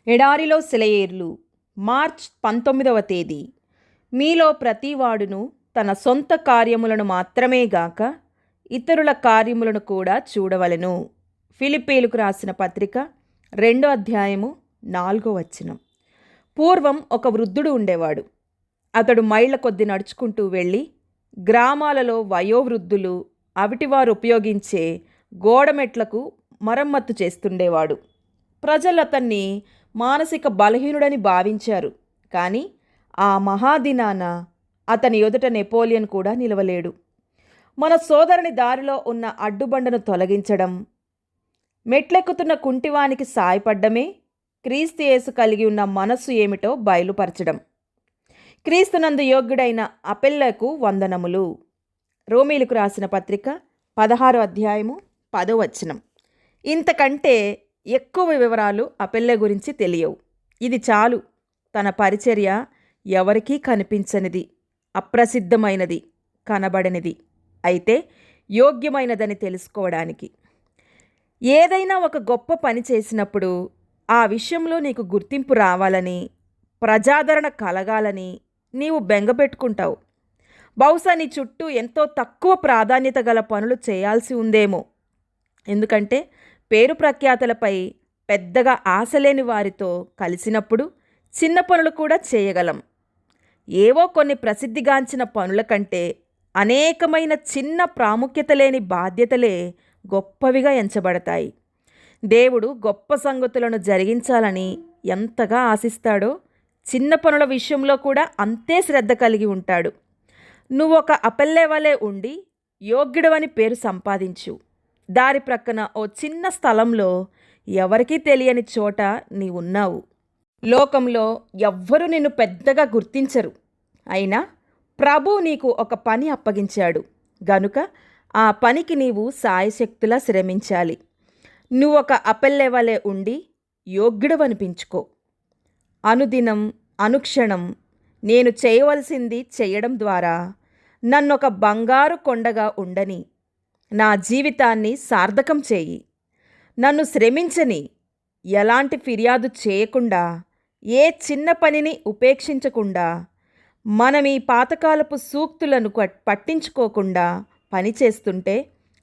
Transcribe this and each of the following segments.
ఎడారిలో సెలయేర్లు. మార్చ్ 19వ తేదీ. మీలో ప్రతివాడును తన సొంత కార్యములను మాత్రమే గాక ఇతరుల కార్యములను కూడా చూడవలెను. ఫిలిప్పీలకు రాసిన పత్రిక 2వ అధ్యాయము 4వ వచనం. పూర్వం ఒక వృద్ధుడు ఉండేవాడు. అతడు మైళ్ళ కొద్ది నడుచుకుంటూ వెళ్ళి గ్రామాలలో వయోవృద్ధులు అవిటివారు ఉపయోగించే గోడమెట్లకు మరమ్మత్తు చేస్తుండేవాడు. ప్రజలు అతన్ని మానసిక బలహీనుడని భావించారు. కానీ ఆ మహాదినాన అతని ఎదుట నెపోలియన్ కూడా నిలవలేడు. మన సోదరుని దారిలో ఉన్న అడ్డుబండను తొలగించడం, మెట్లెక్కుతున్న కుంటివానికి సాయపడ్డమే క్రీస్తు యేసు కలిగి ఉన్న మనస్సు ఏమిటో బయలుపరచడం. క్రీస్తునందు యోగ్యుడైన అపెల్లకు వందనములు. రోమీలకు రాసిన పత్రిక 16వ అధ్యాయము 10వ వచనం. ఇంతకంటే ఎక్కువ వివరాలు అపెల్లె గురించి తెలియవు. ఇది చాలు. తన పరిచర్య ఎవరికీ కనిపించనిది, అప్రసిద్ధమైనది, కనబడనిది, అయితే యోగ్యమైనదని తెలుసుకోవడానికి. ఏదైనా ఒక గొప్ప పని చేసినప్పుడు ఆ విషయంలో నీకు గుర్తింపు రావాలని, ప్రజాదరణ కలగాలని నీవు బెంగపెట్టుకుంటావు. బహుశా నీ చుట్టూ ఎంతో తక్కువ ప్రాధాన్యత గల పనులు చేయాల్సి ఉందేమో. ఎందుకంటే పేరు ప్రఖ్యాతలపై పెద్దగా ఆశలేని వారితో కలిసినప్పుడు చిన్న పనులు కూడా చేయగలం. ఏవో కొన్ని ప్రసిద్ధిగాంచిన పనుల కంటే అనేకమైన చిన్న ప్రాముఖ్యత లేని బాధ్యతలే గొప్పవిగా ఎంచబడతాయి. దేవుడు గొప్ప సంగతులను జరిగించాలని ఎంతగా ఆశిస్తాడో చిన్న పనుల విషయంలో కూడా అంతే శ్రద్ధ కలిగి ఉంటాడు. నువ్వు ఒక అపెల్లె వలె ఉండి యోగ్యుడవని పేరు సంపాదించు. దారి ప్రక్కన ఓ చిన్న స్థలంలో ఎవరికీ తెలియని చోట నీవున్నావు. లోకంలో ఎవ్వరూ నిన్ను పెద్దగా గుర్తించరు. అయినా ప్రభు నీకు ఒక పని అప్పగించాడు గనుక ఆ పనికి నీవు సాయశక్తులా శ్రమించాలి. నువ్వు ఒక అపెల్లె వలె ఉండి యోగ్యుడవనిపించుకో. అనుదినం అనుక్షణం నేను చేయవలసింది చేయడం ద్వారా నన్నొక బంగారు కొండగా ఉండని, నా జీవితాన్ని సార్థకం చేయి. నన్ను శ్రమించని, ఎలాంటి ఫిర్యాదు చేయకుండా, ఏ చిన్న పనిని ఉపేక్షించకుండా, మనం ఈ పాతకాలపు సూక్తులను పట్టించుకోకుండా పనిచేస్తుంటే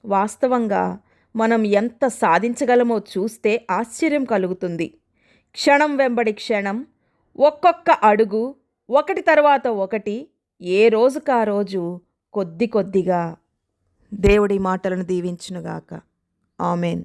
వాస్తవంగా మనం ఎంత సాధించగలమో చూస్తే ఆశ్చర్యం కలుగుతుంది. క్షణం వెంబడి క్షణం, ఒక్కొక్క అడుగు, ఒకటి తర్వాత ఒకటి, ఏ రోజుకా రోజు కొద్ది కొద్దిగా. దేవుడి మాటలను దీవించునుగాక. ఆమెన్.